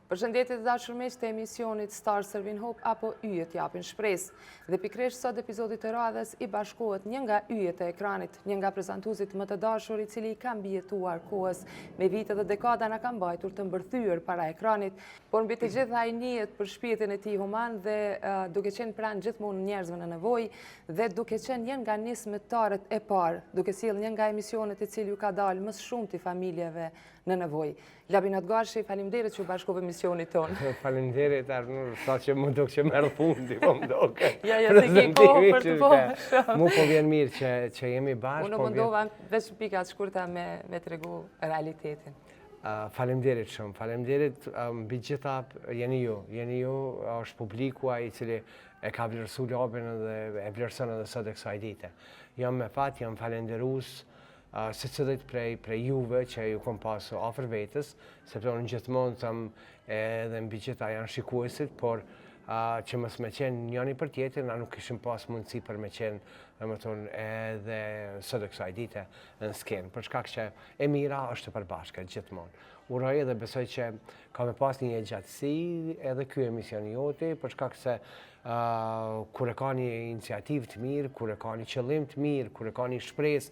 Përshëndetje të dashur miq të emisionit Star Serving Hope apo Yjet japin shpresë. Dhe pikërisht sot episodi të radhës i bashkohet një nga yjet e ekranit, një nga prezantuesit më të dashur i cili ka mbijetuar kohës me vite dhe dekada na ka mbajtur të mbërthyer para ekranit, por mbi të gjitha ai njihet për shpirtin e tij human dhe duke qenë pranë gjithmonë njerëzve në nevojë dhe duke qenë një nga nismëtarët e parë, duke sjellë një nga emisionet i cili ju ka dalë më shumë të familjeve në nevojë. Labinat Gashi, faleminderit që u bashkove misionit tonë. Faleminderit, Arnur, sa që më duk që merë fundi, po më duk. Ja, se ki kohë për të bërë. Mu po vjen mirë që jemi bashkë. Unë mundova veç pikat shkurta me tregu realitetin. Faleminderit shumë, faleminderit mbi gjitha jeni ju. Jeni ju është publiku ai i cili e ka vlerësuar lobën dhe e vlerëson edhe sot e kësaj dite. Jam me fat, jam falenderues se cilit prej juve që ju kom pasu afër vetës, sepse unë gjithmonë thëm edhe mbi gjitha janë shikuesit, por që mos me qenë njëri për tjetrin, na nuk kishim pas mundësi për me qenë, domethënë, edhe sot e kësaj dite në skenë, për shkak që e mira është e përbashkët gjithmonë. Uroj dhe besoj që ka me pas një gjatësi edhe ky emisioni joti, për shkak se kur e ka një iniciativë të mirë, kur e ka një qëllim të mirë, kur e ka një shpresë,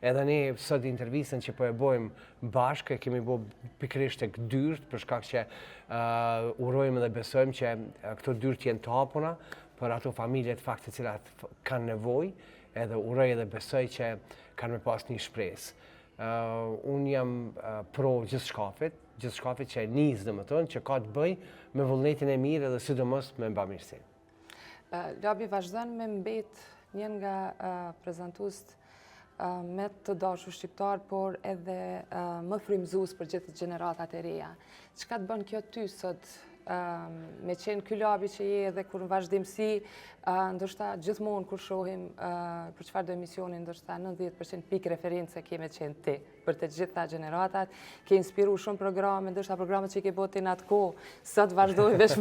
edhe ne sot intervistën që po e bojmë bashkë, kemi bërë pikërisht tek dyrt, për shkak që urojmë dhe besojmë që këto dyrt janë të hapura për ato familje të faktë të cilat kanë nevojë, edhe uroj dhe besoj që kanë me pas një shpresë. Unë jam pro gjithë shkafit që e nis domethënë që ka të bëj me vullnetin e mirë edhe sidomos me bamirësinë. Labi vazhdon me mbet një nga prezantuesit me të dashur shqiptar, por edhe më frymëzues për gjithë gjeneratat e reja. Çka të bën kjo ty sot me qenë ky labi që je edhe kur në vazhdimsi, ndoshta gjithmonë kur shohim për çfarë do emisioni, ndoshta 90% pikë referencë ke me qenë ti për të gjitha gjeneratat, ke inspiruar shumë programe, ndoshta programet që ke bëti në atë kohë, sot vazhdojnë veç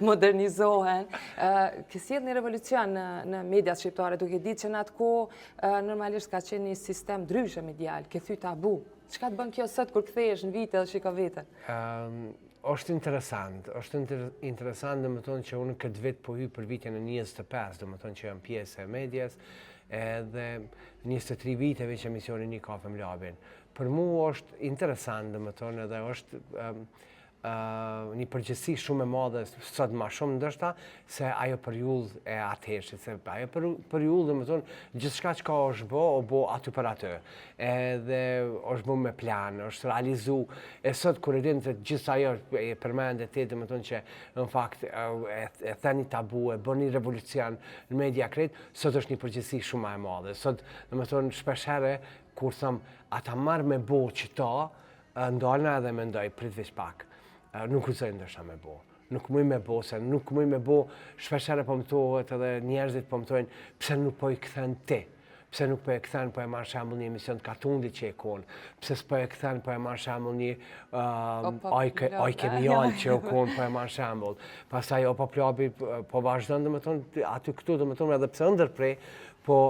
modernizohen. Ke sjell një revolucion në mediat shqiptare, duke ditë që në atë kohë normalisht ka qenë një sistem ndryshe medial, ke thy tabu. Çka të bën kjo sot kur kthehesh në vite dhe shiko veten? Është interesant domethënë që unë këtë vit po hyj për vitin e 25, domethënë që jam pjesë e medias, edhe 23 viteve që emisioni Një kafe me labin. Për mua është interesant domethënë edhe është një përgjegjësi shumë e madhe sot më shumë ndoshta se ajo periudhë e atëhershit, se ajo periudhë domethënë gjithçka që është bë aty për atë. Edhe është bë me plan, është realizu. E sot kur e din se gjithë ajo e përmendet ti domethënë që në fakt e thani tabu, e bën një revolucion në media krejt, sot është një përgjegjësi shumë e madhe. Sot domethënë shpesh herë kur them ata marr me bo qita, ndalna edhe mendoj prit veç pak. Nuk usoj ndoshta me bo. Nuk muj me bo, se nuk muj me bo, shpeshherë po më thuhet edhe njerëzit po më thojnë pse nuk po i kthen ti. Pse nuk po e kthen, po e marr shembull një emision të katundit që e kon. Pse s'po e kthen, po e marr shembull një aj kemial që e kon, po e marr shembull. Pastaj Opa Plabi po vazhdon domethënë aty këtu domethënë edhe pse ndërprej, po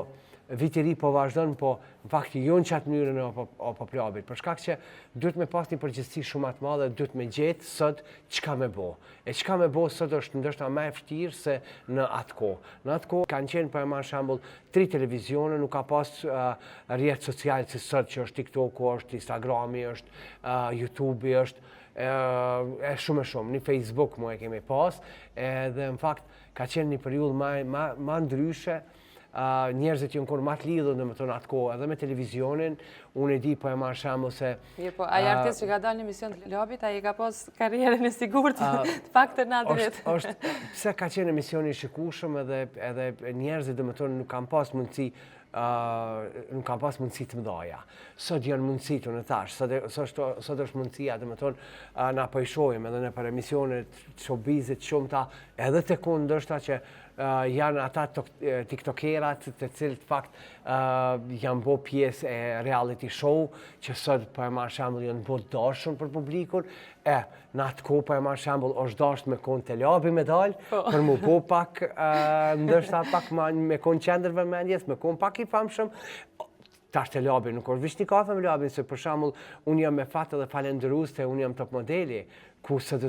viti i ri po vazhdon, po në fakt jo në qatë mënyrën e Opa Plabit, për shkak që duhet me pas një përgjegjësi shumë të madhe, duhet me gjetë sot çka me bo. E çka me bo sot është ndoshta më e vështirë se në atë kohë. Në atë kohë kanë qenë për marr shembull 3 televizione, nuk ka pas rrjetë sociale si sot që është TikToku, është Instagrami, është YouTubei, është shumë, një Facebook mu e kemi pas, edhe në fakt ka qenë një periudhë më ndryshe. Njerëzit janë kur më të lidhur domethënë atë kohë edhe me televizionin. Unë e di po e marr shembull se po ai artist që ka dalë në emision të labit, ai ka pas karrierën e sigurt të paktën në atë vit. Është pse ka qenë emisioni i shikueshëm edhe njerëzit domethënë nuk kanë pas mundësi të mëdha. Sot janë mundësit, unë thash, sot është mundësia, domethënë na po i shohim edhe në për emisionet showbizit shumëta, edhe tek unë ndoshta që janë ata tiktokerat të cilët fakt janë bo pjesë e reality show që sot po e marr shembull janë bo dashur për publikun. Në atë kohë po e marr shembull është dashur me kon te labi me dal, për mu bo pak ndoshta pak me kon qendër vëmendjes, me kon pak i famshëm. tash të labi, nuk është vish një kafe me labin, se për shembull unë jam me fat edhe falendërues te unë jam top modeli, ku sot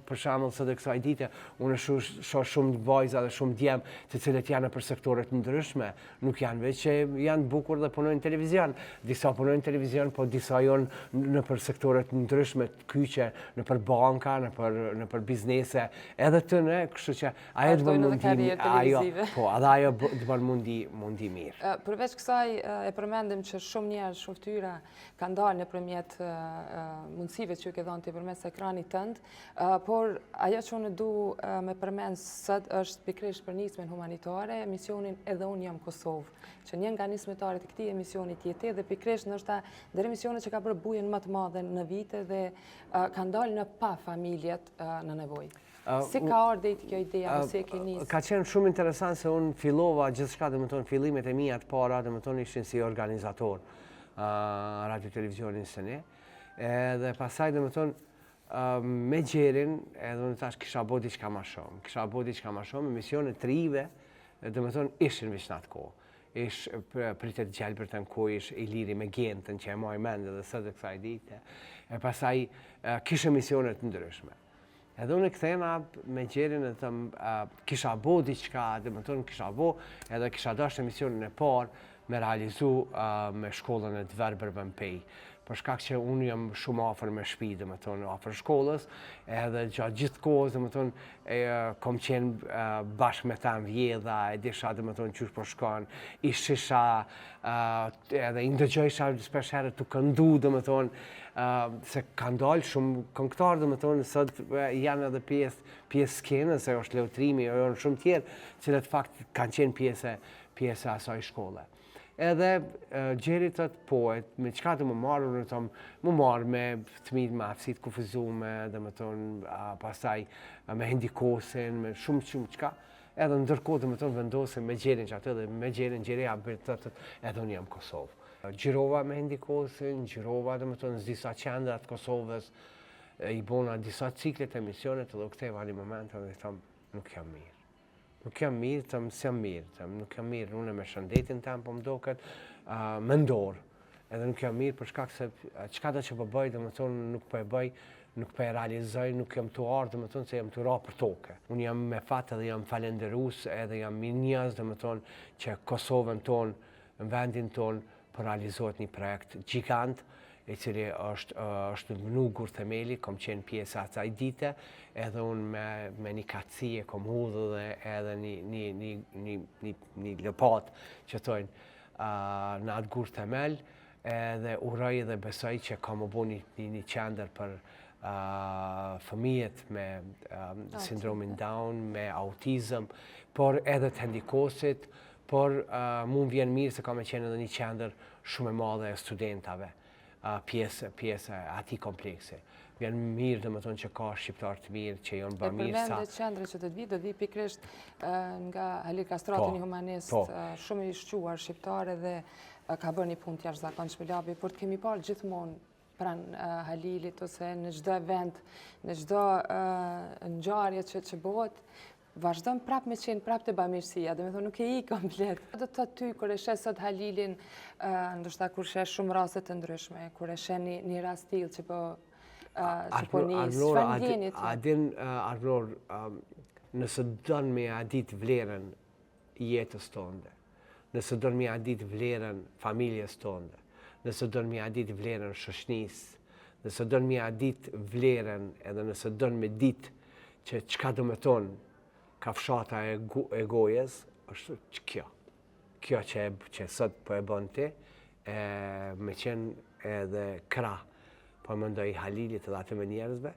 për shembull sot kësaj dite unë shoh shumë vajza dhe shumë djem të cilët janë për sektore të ndryshme, nuk janë veç që janë bukur dhe punojnë në televizion, disa punojnë në televizion, po disa janë në për sektore të ndryshme të kyçe, në për banka, në për biznese, edhe të ne, kështu që ajo do mundi, ajo do mundi mirë. Përveç kësaj e përmendim që shumë njerëz, shumë fytyra kanë dalë nëpërmjet mundësive që ju ke dhënë ti përmes ekranit tënd, por ajo që unë du me përmend sot është pikërisht për nismen humanitare, emisionin Edhe unë jam Kosovë, që një nga nismetaret e këtij emisioni jetë dhe pikërisht ndoshta ndër emisionet që ka bërë bujen më të madhe në vite dhe kanë dalë në pa familjet në nevojë. Si ka ardhur kjo ide apo si e ke nisur? Ka qenë shumë interesant se unë fillova gjithçka, domethënë fillimet e mia të para, domethënë ishin si organizator radio televizionin SNE. Edhe pastaj domethënë me Gjerin, edhe unë tash kisha bërë diçka më shumë, emisione të rive, domethënë ishin veç në atë kohë. Ish pritet Gjelbert në kohë, ish Iliri me Gentën që e maj mend edhe sot e kësaj dite. E pastaj kisha emisione të ndryshme. Edhe unë kthena me Gjerin e thëm, kisha bo diçka, domethënë kisha bo, edhe kisha dashur emisionin e parë me realizu me shkollën e të verbërve në Pej. Për shkak që unë jam shumë afër me shtëpi, domethënë afër shkollës, edhe gjatë gjithë kohës, domethënë kom qenë bashkë me ta në vjedha, e disha domethënë qysh po shkon, i shisha, edhe i ndëgjojsha shpesh herë të këndu, domethënë, se kanë dalë shumë këngëtarë, domethënë, sot janë edhe pjesë skenës, se është Leutrimi, janë shumë tjerë, cilët fakt kanë qenë pjesë asaj shkolle. Edhe Gjeri thot poet, me çka të më marrë, unë thom, më marrë me fëmijët me aftësitë kufizume, domethënë pastaj me hendikosin, me shumë çka. Edhe ndërkohë domethënë vendosim me Gjerin që atë dhe me Gjerin Gjeria thotë edhe unë jam Kosovë. Gjirova me hendikosin, gjirova domethënë disa qendra të Kosovës, i bona disa cikle të emisionet edhe u ktheva në momentin dhe thom, nuk jam mirë. Nuk jam mirë, thëm, s'jam mirë, nuk jam mirë, unë me shëndetin tem, po më doket, më ndorë. Edhe nuk jam mirë për shkak se çka do që po bëj, domethënë nuk po e bëj, nuk po e realizoj, nuk jam tu ardhur, domethënë se jam tu ra për tokë. Unë jam me fat edhe jam falendërues, edhe jam mirënjohës, domethënë që Kosovën tonë, në vendin tonë, po realizohet një projekt gjigant, i cili është vënugur themeli, kom qenë pjesë asaj dite, edhe unë me një kacije kom hudhë dhe edhe një lëpat që thojnë në atë gur themel, edhe uroj dhe besoj që kam u bo një qendër për fëmijët me sindromin Down, me autizëm, por edhe të hendikosit, por mu më vjen mirë se kam e qenë edhe një qendër shumë e madhe e studentave. Pjesë ati komplekse. Vjen mirë domethënë që ka shqiptar të mirë që janë bërë mirë sa. E përmendet qendra që do të vi pikërisht nga Halil Kastrati, një humanist shumë i shquar shqiptar dhe ka bërë një punë të jashtëzakonshme labi, por të kemi parë gjithmonë pranë Halilit ose në çdo event, në çdo ngjarje që bëhet, vazhdon prapë me qenë prapë të bamirësia, domethënë nuk e i komplet. Do të thotë ty, kur e sheh sot Halilin, ndoshta kur sheh shumë raste të ndryshme, kur e sheh një rast tillë që po nis, çfarë ndjeni ti? A din, Arnor, nëse don me a ditë vlerën jetës tonë, nëse don me a ditë vlerën familjes tonë, nëse don me a ditë vlerën shoqënisë, nëse don me a ditë vlerën edhe nëse don me ditë që çka do të thonë ka fshata e gojës, është kjo. Kjo që sot po e bën ti, me qenë edhe krah, po mendoj Halilit edhe atyre njerëzve,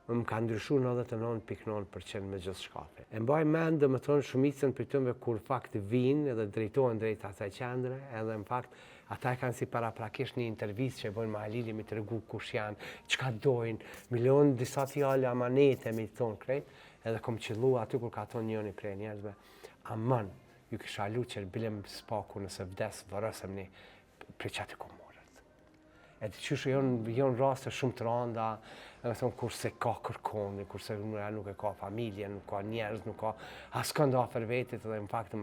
më ka ndryshuar 99.9% me gjithë shkape. E mbaj mend domethënë shumicën për tyre kur fakt vinë edhe drejtohen drejt asaj qendre, edhe në fakt ata kanë si paraprakisht një intervistë që e bojnë me Halilin, mi tregu kush janë, çka dojnë, milion disa fjalë amanete mi thon krejt, edhe kom qëllu aty kur ka thonë njëri prej njerëzve, aman, ju kisha lutur bilem spaku nëse vdes vërësëm një prej qatë komorët. E të qysh janë raste shumë të randa, kurse ka kërkoni, kurse nuk e ka familje, nuk ka njerëz, nuk ka askënd afër vetit, dhe në fakt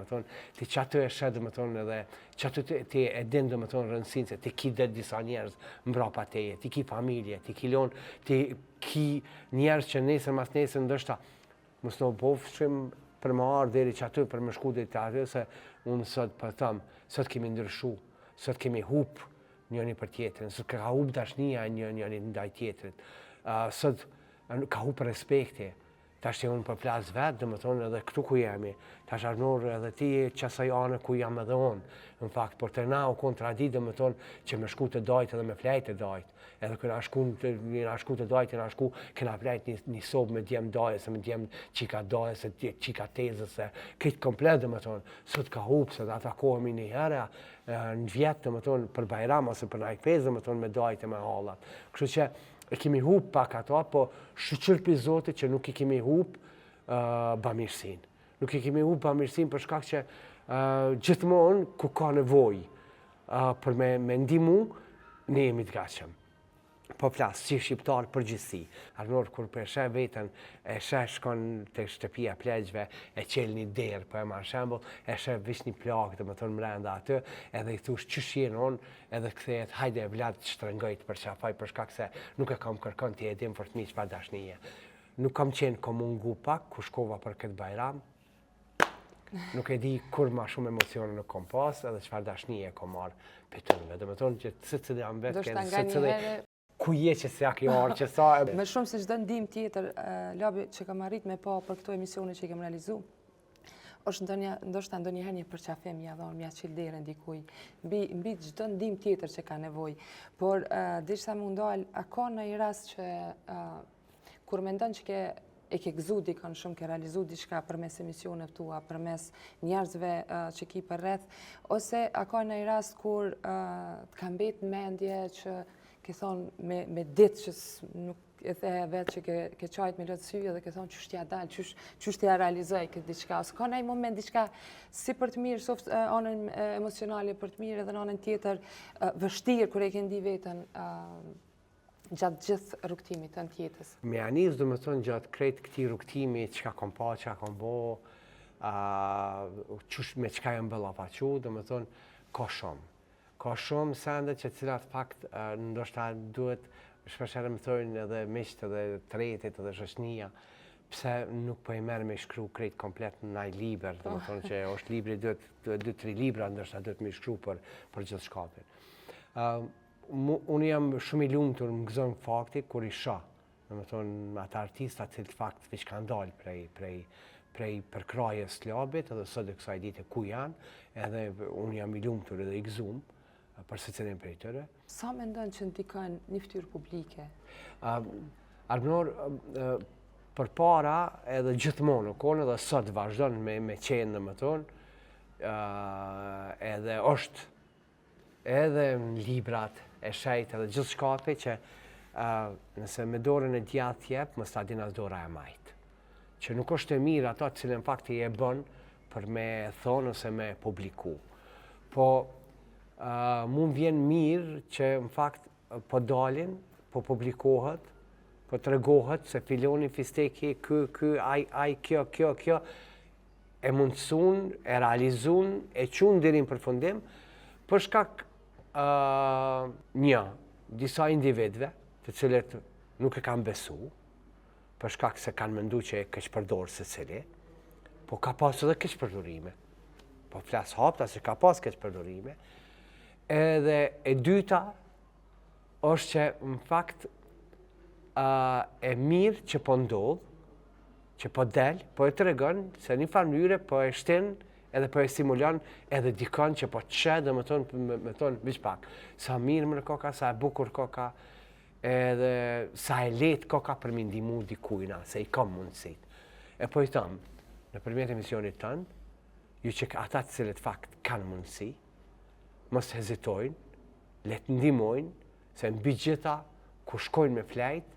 ti që aty e shet edhe që aty ti e din rëndësinë se ti ki dhe disa njerëz mbrapa teje, ti ki familje, ti ki lon, ti ki njerëz që nesër mas nesër ndështa mos në bofshim për më ardhë deri që aty për më shku dhe të aty, se unë sot për thëmë, sot kemi ndryshu, sot kemi hup njëni për tjetërin, sot ka hup dashnia njëni ndaj tjetërit, sot ka hup respekti, tash që unë për plas vetë, dhe më thonë edhe këtu ku jemi, tash arnor edhe ti qasaj anë ku jam edhe unë, në fakt, por të na u kontradit dhe më thonë që me shku të dajtë edhe me flejtë të dajtë, edhe këna shku të dajtë, këna flejtë një sobë me djemë dajës, me djemë qika dajës, qika tezës, këtë komplet dhe më thonë, sot ka hupë, se dhe atakohemi një herë, në vjetë dhe më thonë për Bajram, ose për najpez dhe më thonë me dajtë e me hallat. Kështu që e kemi hupë pak ato, po shqyrpi Zotit që nuk i kemi hupë bamirësin. Nuk i kemi hupë bamirësin për shkak që gjithmonë ku ka nevoj për me ndimu, ne jemi të gatshëm. Po plasë, si shqiptarë përgjithsi. Arnor, kur për shë vetën, e shë shkon të shtëpia plegjve, e qelë një derë, po e marë shembull, e shë vish një plakë dhe më thonë mrenda aty, edhe i thush që shjenë onë, edhe këthejet, hajde e vlad të shtrëngojt për qafaj, për shkak se nuk e kam kërkon të jedim për të mi qëpa dashnije. Nuk kam qenë komungu pak, ku shkova për këtë Bajram, nuk e di kur ma shumë emocione nuk kom pas, edhe qëfar dashnije kom marë për tënve. Dhe më thonë që të jam vetë, ku je që se aki orë, që sa... Me shumë se çdo ndim tjetër, Labi, që kam arrit me pa për këto emisione që i kem realizu, është ndoshta ndonjëherë një përqafim mja dhonë, mja qilë derën dikuj, mbi çdo ndim tjetër që ka nevoj. Por, dishta më ndalë, a ka në i rast që kur mendon që e ke gëzu dikon shumë, ke realizu diçka përmes emisioneve tua, përmes njerëzve që ki për rreth, ose a ka në i rast kur të ka mbet në mendje që ke thonë me ditë që nuk e the vetë që ke qajt me lëtë syje dhe ke thonë qështë t'ja dalë, qështë t'ja realizoj këtë diçka. Ose ka nëjë moment diçka si për të mirë, soft anën emocionale për të mirë edhe në anën tjetër vështirë kër e ke ndi vetën gjatë gjithë rrugtimit të në tjetës. Me anis dhe më thonë gjatë krejt këti rrugtimi, qka kom pa, qka kom bo, me qka jem bëlla faqu, dhe më thonë ka shumë. Ka shumë sende që cilat fakt ndoshta duhet shpesherë më thojnë edhe miqtë edhe tretit edhe shoqënia, pse nuk po i merr me shkru krejt komplet në naj liber, dhe më thonë që është libri duhet 2-3 libra ndoshta duhet me shkru për gjithë shkapin. Unë jam shumë i lumtur më gëzon fakti kur i shoh, dhe më thonë ata artista cilët fakt veç kanë dalë prej përkrajës të Labit, edhe sot e kësaj dite ku janë, edhe unë jam i lumtur edhe i gëzum për se cilin për i tëre. Sa me ndonë që ndikojnë një ftyrë publike? Arnor, për para edhe gjithmonë në konë edhe sot vazhdojnë me qenë në më tonë, edhe është edhe në librat e shejt edhe gjithë shkapi që nëse me dorën e djatë tjep, më sta din as dora e majtë. Që nuk është e mirë ato cilën fakti e bën për me thonë ose me publiku. Po, mund vjen mirë që në fakt po dalin, po publikohet, po të regohet se filoni fisteki, aj, kjo, e mundësun, e realizun, e qunë dirin për fundim, për shkak disa individve, të cilët nuk e kanë besu, për shkak se kanë mendu që e keq përdorë se cili, po ka pas edhe keq përdorime. Po flas hapta se ka pas keq përdorime. Edhe e dyta është që në fakt e mirë që po ndodh, që po del, po e tregon se një farë mënyre po e shtin edhe po e simulon edhe dikon që po të qe dhe me thonë vish pak. Sa mirë mërë koka, sa e bukur koka, edhe sa e letë koka për mi ndimu dikujna, se i kam mundësit. E po i thëmë, në përmjet emisionit tënë, ju që ata të cilët fakt kanë mundësi, mos hezitojnë, letë ndimojnë, se në gjitha ku shkojnë me flejt,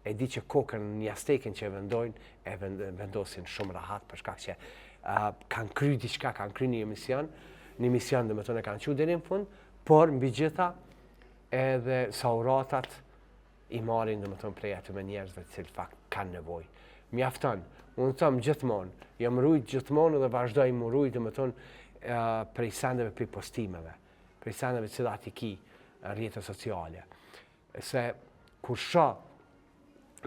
e di që kokën një astekin që e vendojnë, e vendosin shumë rahat, për shkak që kanë kry diçka, kanë kry një emision dhe me tonë e kanë qu deri në fund, por në gjitha edhe sauratat i marrin domethënë prej atyre njerëzve të cilë fakt kanë nevojë. Mjafton. Unë them gjithmonë, jam rujt gjithmonë dhe vazhdoj më rujt domethënë prej sendeve, prej postimeve, prej sendeve që ati ki rrjetet sociale. Se kur shoh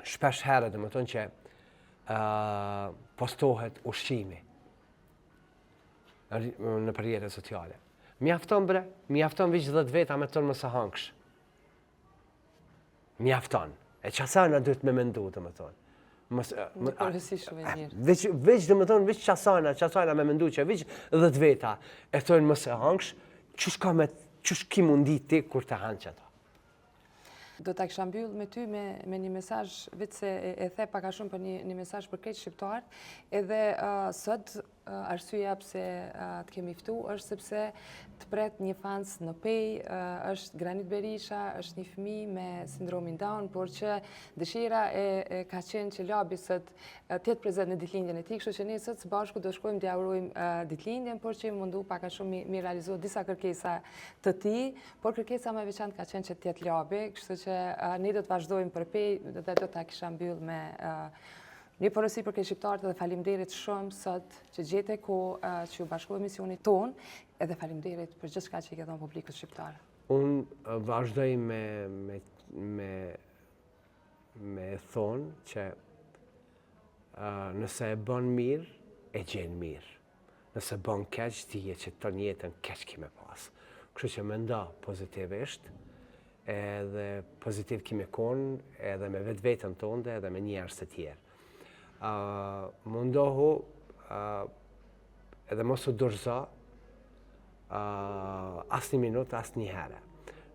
shpesh herë domethënë që postohet ushqimi në rrjetet sociale. Mjafton bre, mjafton veç 10 veta me tonë mos e hangsh. Mjafton. E qasana duhet me mendu domethënë. Në përgjithësi shumë e mirë. Veç domethënë veç qasana me mendu që veç 10 veta e thonë mos e hangsh, çush ki mundi ti kur të hanë ato. Do ta kisha mbyll me ty me një mesazh, vetë se e the pak a shumë për një mesazh për krejt shqiptarët, edhe sot arsyeja pse të kemi ftu është sepse të pret një fans në Pej, është Granit Berisha, është një fëmijë me sindromin Down, por që dëshira e ka qenë që Labi sot të jetë prezent në ditëlindjen e tij, kështu që ne sot së bashku do shkojmë t'ia urojmë ditëlindjen, por që i mundu pak a shumë mi realizuar disa kërkesa të tij, por kërkesa më e veçantë ka qenë që të jetë Labi, kështu që ne do të vazhdojmë për Pej dhe do ta kisha mbyll me një porosi për shqiptarët dhe faleminderit shumë sot që gjete kohë që u bashkua emisionit ton, edhe faleminderit për gjithçka që i ke dhënë publikut shqiptar. Unë vazhdoj me thonë që nëse e bën mirë, e gjen mirë. Nëse bën keq, dije që të jetën keq ki me pas. Kështu që mendo pozitivisht, edhe pozitiv ki me konë, edhe me vetën tonë, edhe me njerëz të tjerë. Mundohu edhe mos u dorëzo asnjë minutë, asnjë herë.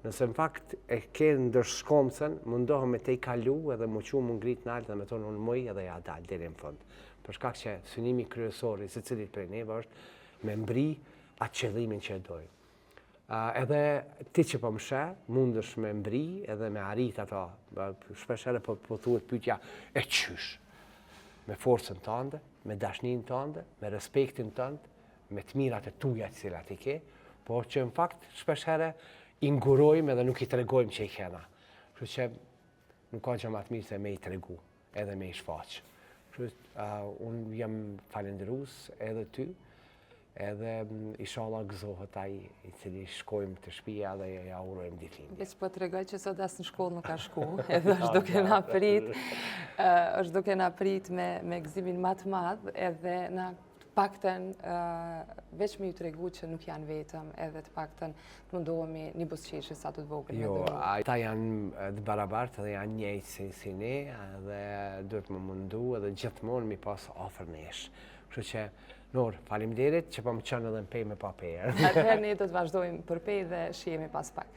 Nëse në fakt e ke ndërshkomcen, mundohu me te i kalu edhe mu qu mu ngrit nalë dhe me tonë unë muj edhe ja dalë deri në fund. Për shkak që synimi kryesori se cilit prej neve është me mbri atë qëllimin që e dojmë. Edhe ti që po më sheh, mundesh me mbri edhe me arrit ato, shpesh edhe po thuhet pyetja e qysh. Me forcën tënde, me dashnin tënde, me respektin tënd, me të mirat e tuja të cilat i ke, por që në fakt shpesh herë i ngurojmë edhe nuk i tregojmë që i kena. Kështu që nuk ka gjë më të mirë se me i tregu, edhe me i shfaq. Unë jam falendërues edhe ty, edhe inshallah gëzohet ai i cili shkojmë të shtëpia dhe ja urojmë ditëlindjen. Veç po tregoj që sot as në shkollë nuk ka shku, edhe është duke na prit me gëzimin më të madh, edhe na të paktën veç me ju tregu që nuk janë vetëm, edhe të paktën të mundohemi një buzëqeshje sa të vogël. Jo, ata janë të barabartë dhe janë njëjtë si ne, dhe duhet më mundu edhe gjithmonë mi pas afër nesh. Kështu që Nur, faleminderit që po më çon edhe në Pej me pa Pejë. Atëherë ne do të vazhdojmë për Pej dhe shihemi pas pak.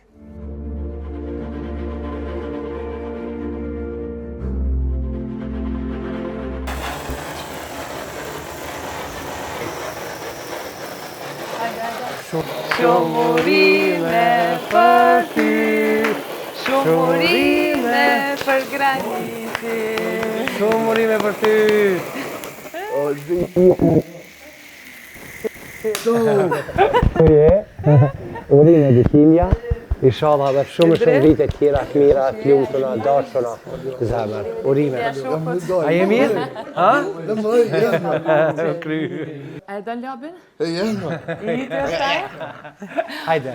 Shumurime për ty, shumurime për Graniti. Shumurime për ty. Urime ditëlindja, inshallah dhe shumë vite tjera të mira, të lumtuna, dashura, zemër. Urime. A je mirë? Ha? A e don Labin? Jam. I të është? Hajde.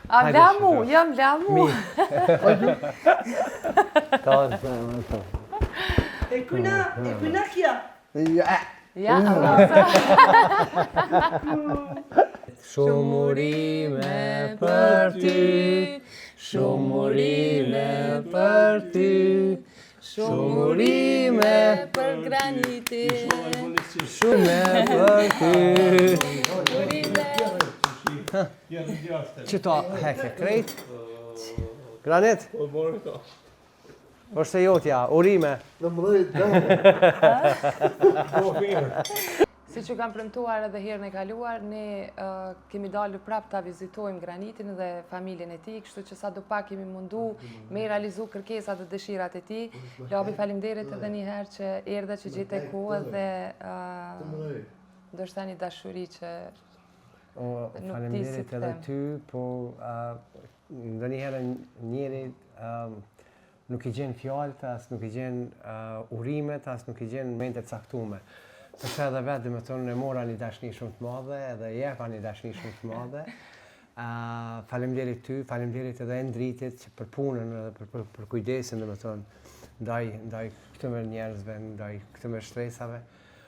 A lamu, jam lamu. E kuna kja? Ja, Shumurime për ty, shumurime për ty, shumurime për Graniti. shume për ty. Qëto heke krejt? Granit? është e jotja, urime. Si që kam premtuar edhe herën e kaluar, ne kemi dalë prap ta vizitojmë Granitin dhe familjen e tij, kështu që sa do pak kemi mundu me i realizu kërkesat dhe dëshirat e tij. Labi, faleminderit edhe një herë që erdhe, që gjete kohë dhe ndoshta një dashuri që nuk di si Faleminderit të edhe them. ty, po ndonjëherë njëri nuk i gjen fjalët, as nuk i gjen urimet, as nuk i gjen momente të caktuara. Përse edhe vetë, domethënë, e mora një dashni shumë të madhe, edhe jepa një dashni shumë të madhe. Faleminderit ty, faleminderit edhe Endritit që për punën edhe për kujdesin, domethënë, ndaj këtyre njerëzve, ndaj këtyre shtresave.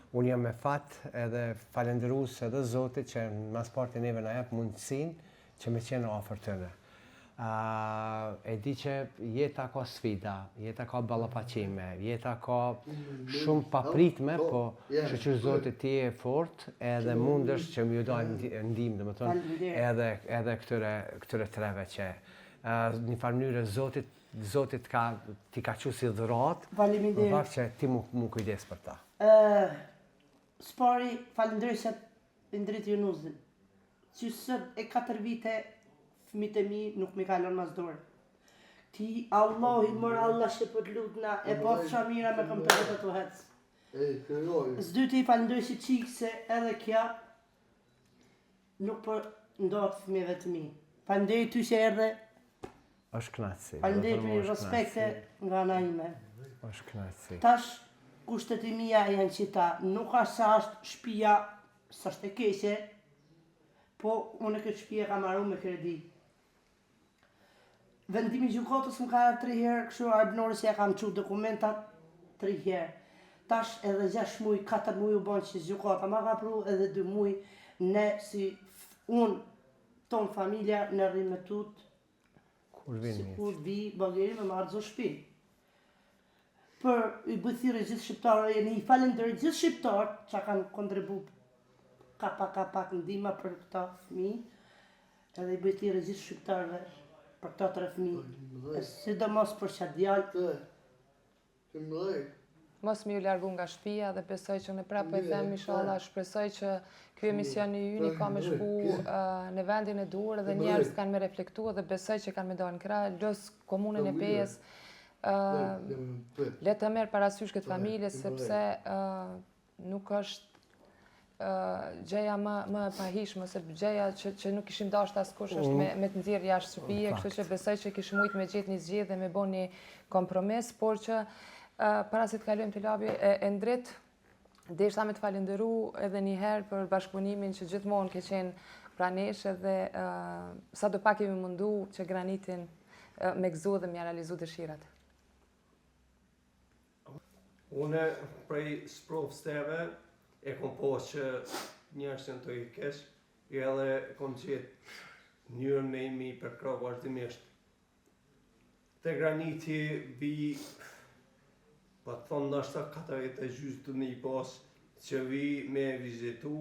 Unë jam me fat edhe falenderues edhe Zotit që mas parti neve na jep mundësinë që me qenë afër tyre. E di që jeta ka sfida, jeta ka ballafaqime, jeta ka shumë papritme, po që Zoti ti je fort edhe mundesh që më dal ndihmë, domethënë, edhe këtyre treve që në një farë mënyrë Zoti ti ka thënë si dhuratë, për fakt që ti mu kujdes për ta. Spari, falenderoj se Endrit Junuzin. Që sot e 4 vite fëmijët e mi nuk mi kalon mas dorë. Ti, Allah, i mërë Allah që për lutna, e bëtë shamira me kompetët të hecë. S'dyti, falenderoj si qikë se edhe kja nuk për ndotë fëmijëve të mi. Falenderoj ty që erdhe. Është kënaqësi. Falenderoj për respekte nga ana ime. Është kënaqësi. Tash, kushtet e mia janë që ta nuk ashtë sa është shtëpia, sa është e keqe, po unë këtë shtëpi e kam marrë me kredi. Vendimi i gjykatës më ka 3 herë, kështu arbënorës ja kam çu dokumentat 3 herë. Tash edhe 6 muaj, 4 muaj u bën që gjykata ma ka pru, edhe 2 muaj ne si unë, ton familja, në rrimë tut, kur vi bageri me marrë zë shtëpi. Për i bëthirë gjithë shqiptarë, e i falenderoj gjithë shqiptarë që kanë kontribu ka pak ndihma për këta fëmijë, edhe i bëthirë gjithë shqiptarëve për këta 3 fëmijë. Sidomos për çat djalë. Mos mi u largu nga shtëpia dhe besoj që në prapë e them, inshallah, shpresoj që ky emision i yni ka me shku në vendin e duhur dhe njerëz kanë me reflektuar dhe besoj që kanë me dalë në krah, los komunën e Pejës. Le të merr parasysh këtë familje sepse nuk është gjëja më e pahishme, ose gjëja që nuk kishim dashur askush është me të nxjerrë jashtë shtëpie, kështu që besoj që kishim mujt me gjetë një zgjedhje dhe me bën një kompromis, por që para se të kalojmë te labi e Endrit, desha me të falenderu edhe një herë për bashkëpunimin që gjithmonë ke qenë pranesh edhe sadopak kemi mundu që Granitin me gëzu dhe me realizu dëshirat. Une prej sprovës teve e kom posë që njërës në të i kesh, edhe kom qëtë njërën me imi për kërë vazhdimisht. Te Graniti bi, pa të thonë nështë ta 4 vete gjysë të një posë që vi me vizitu,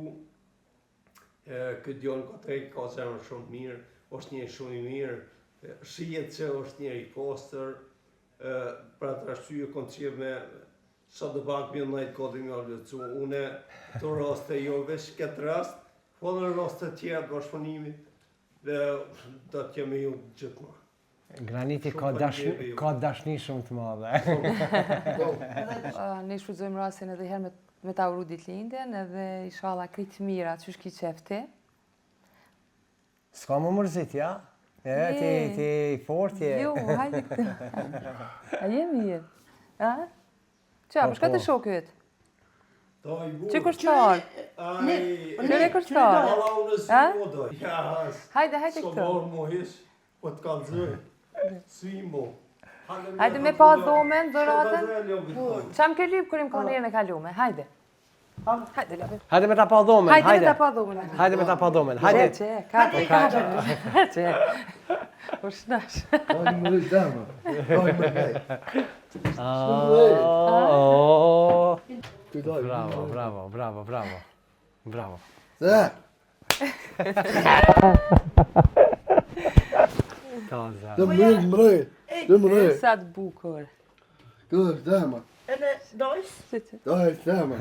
këtë djonë ka të ka zemër shumë mirë, është një shumë i mirë, shijet që është një i postër, pra të rashtyje kom qëtë me sa do pak bjën nëjtë kodin nga lëcu, une të raste jo vesh këtë rast, po në raste tjera të bashkëpunimit dhe do të kemi ju gjithmonë. Graniti ka dashni shumë të madhe. Ne shfrytëzojmë rastin edhe herë me ta uru ditëlindjen edhe inshallah krejt mira, çu shki qefti. S'ka më mërzit, ja? Ti fort je. Jo, hajde këtë. A jemi jetë? A? Qa, për shka të shokët? Që kushtar? Që ne kushtar? Hajde këtë. Së morë mohish, po të kalëzoj. Simo. Hajde me pa dhomen, doratën. Qa më ke lypë kër im ka njerën e kalume? Hajde. Hajde, lapim. Hajde me ta pa dhomen, hajde. Hajde me ta pa dhomen. Hajde me ta pa dhomen, hajde. Që. U shnash. Hajde më rejtë dama. Hajde më rejtë. Bravo. Dhe? Dhe më rejtë. Sa të bukur. Kërë dama. Edhe dojsh? Dojsh dama.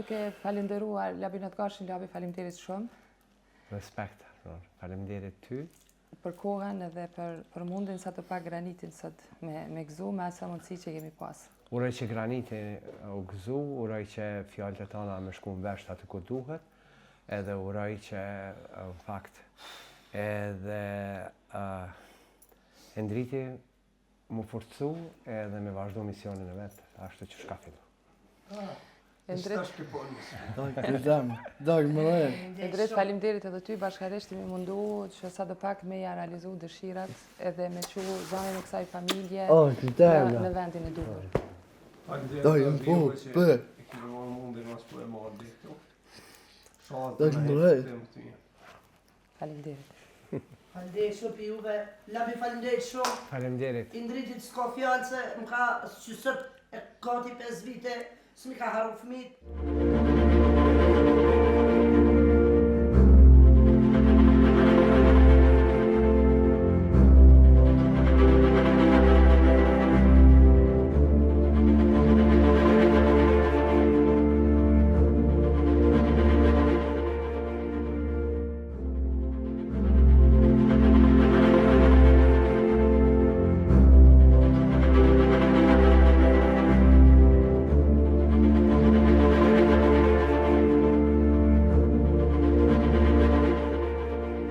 duke falenderuar Labinat Garshin, Labi faleminderit shumë Respekt, faleminderit ty. për kohën edhe për mundin sa të pa granitin sot me gëzu, me asa mundësi që kemi pas. Uroj që graniti u gëzu, uroj që fjalët e tona me shku në vesh aty ku duhet, edhe uroj që në fakt edhe e ndriti mu forcu edhe me vazhdo misionin e vetë, ashtu që shka fillu. Stash ke polis. Good damn. Dag më rejt. E drejt faleminderit edhe ty, bashkërisht mi mundu që sa do pak me ja realizu dëshirat edhe me që zonën e kësaj familje Good damn. në vendin e duhur. Dag më po, për. E kemi marrë mundin mas për e marrë ditë. Dag më rejt. Faleminderit. Faleminderit shumë për juve. Labi faleminderit shumë. Faleminderit. Indritit s'ka fjallë se më ka qësët e gati 5 vite, s'mi ka haru fëmijët.